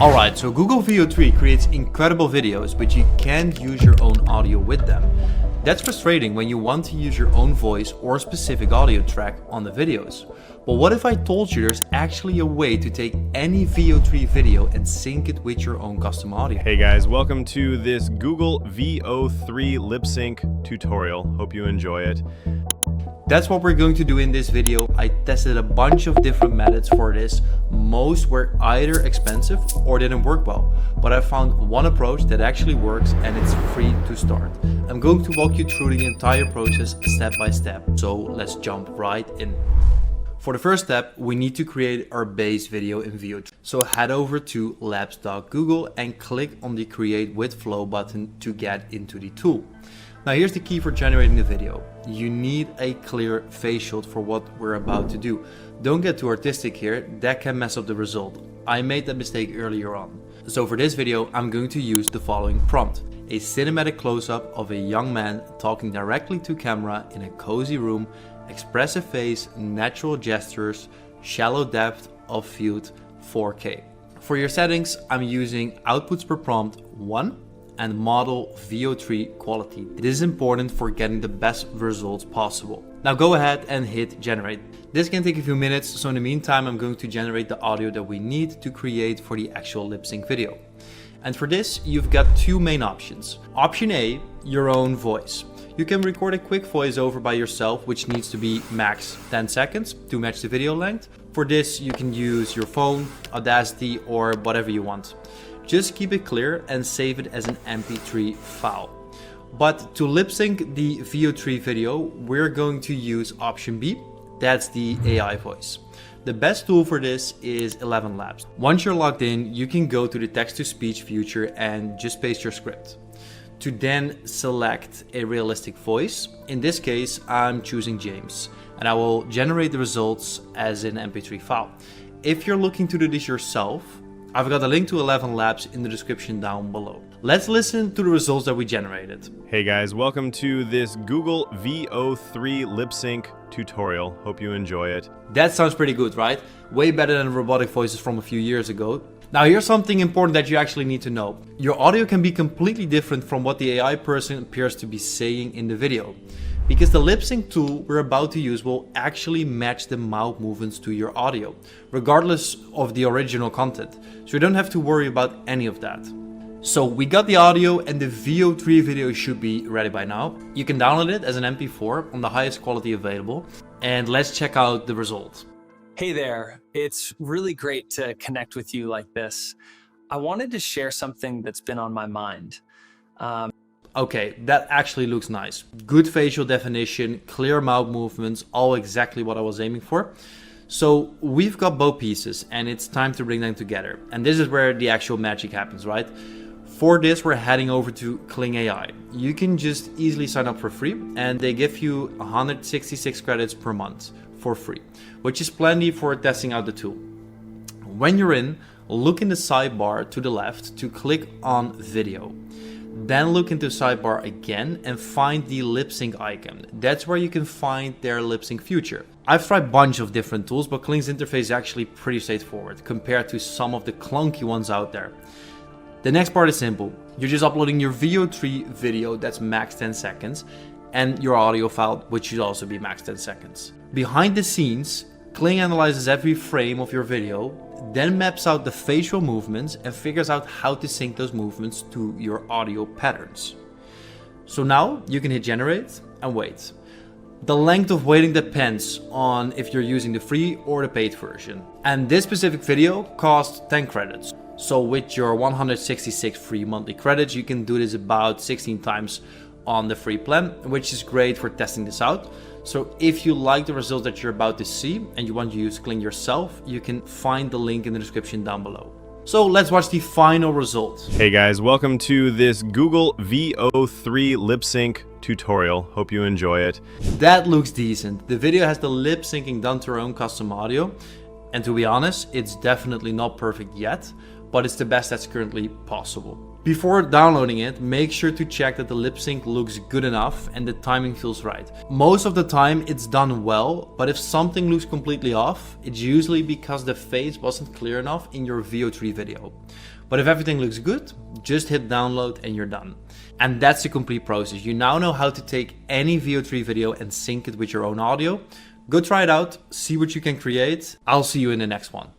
Alright, so Google VEO3 creates incredible videos, but you can't use your own audio with them. That's frustrating when you want to use your own voice or a specific audio track on the videos. But what if I told you there's actually a way to take any VEO3 video and sync it with your own custom audio? Hey guys, welcome to this Google VEO3 lip sync tutorial. Hope you enjoy it. That's what we're going to do in this video. I tested a bunch of different methods for this. Most were either expensive or didn't work well, but I found one approach that actually works and it's free to start. I'm going to walk you through the entire process step by step, so let's jump right in. For the first step, we need to create our base video in VEO3. So head over to labs.google and click on the Create with Flow button to get into the tool. Now here's the key for generating the video. You need a clear face shot for what we're about to do. Don't get too artistic here, that can mess up the result. I made that mistake earlier on. So for this video, I'm going to use the following prompt. A cinematic close-up of a young man talking directly to camera in a cozy room, expressive face, natural gestures, shallow depth of field, 4K. For your settings, I'm using outputs per prompt 1 and model VEO3 quality. This is important for getting the best results possible. Now go ahead and hit generate. This can take a few minutes, so in the meantime I'm going to generate the audio that we need to create for the actual lip sync video. And for this you've got two main options. Option A, your own voice. You can record a quick voiceover by yourself, which needs to be max 10 seconds to match the video length. For this you can use your phone, Audacity, or whatever you want. Just keep it clear and save it as an MP3 file. But to lip sync the VEO3 video, we're going to use option B, that's the AI voice. The best tool for this is 11 Labs. Once you're logged in, you can go to the text-to-speech feature and just paste your script. To then select a realistic voice, in this case I'm choosing James, and I will generate the results as an MP3 file. If you're looking to do this yourself, I've got a link to 11 Labs in the description down below. Let's listen to the results that we generated. Hey guys, welcome to this Google VEO3 lip sync tutorial. Hope you enjoy it. That sounds pretty good, right? Way better than robotic voices from a few years ago. Now here's something important that you actually need to know. Your audio can be completely different from what the AI person appears to be saying in the video, because the lip sync tool we're about to use will actually match the mouth movements to your audio, regardless of the original content. So you don't have to worry about any of that. So we got the audio and the VEO3 video should be ready by now. You can download it as an MP4 on the highest quality available. And let's check out the result. Hey there, it's really great to connect with you like this. I wanted to share something that's been on my mind. Okay, that actually looks nice. Good facial definition, clear mouth movements, all exactly what I was aiming for. So we've got both pieces and it's time to bring them together. And this is where the actual magic happens, right? For this, we're heading over to Kling AI. You can just easily sign up for free and they give you 166 credits per month for free, which is plenty for testing out the tool. When you're in, look in the sidebar to the left to click on video. Then look into sidebar again and find the lip sync icon. That's where you can find their lip sync feature. I've tried a bunch of different tools, but Kling's interface is actually pretty straightforward compared to some of the clunky ones out there. The next part is simple. You're just uploading your VEO3 video that's max 10 seconds and your audio file, which should also be max 10 seconds. Behind the scenes, Kling analyzes every frame of your video, then maps out the facial movements and figures out how to sync those movements to your audio patterns. So now you can hit generate and wait. The length of waiting depends on if you're using the free or the paid version. And this specific video costs 10 credits. So with your 166 free monthly credits, you can do this about 16 times on the free plan, which is great for testing this out. So if you like the results that you're about to see and you want to use Kling yourself, you can find the link in the description down below. So let's watch the final result. Hey guys, welcome to this Google VEO3 lip sync tutorial. Hope you enjoy it. That looks decent. The video has the lip syncing done to our own custom audio. And to be honest, it's definitely not perfect yet, but it's the best that's currently possible. Before downloading it, make sure to check that the lip sync looks good enough and the timing feels right. Most of the time it's done well, but if something looks completely off, it's usually because the face wasn't clear enough in your VO3 video. But if everything looks good, just hit download and you're done. And that's the complete process. You now know how to take any VO3 video and sync it with your own audio. Go try it out, see what you can create. I'll see you in the next one.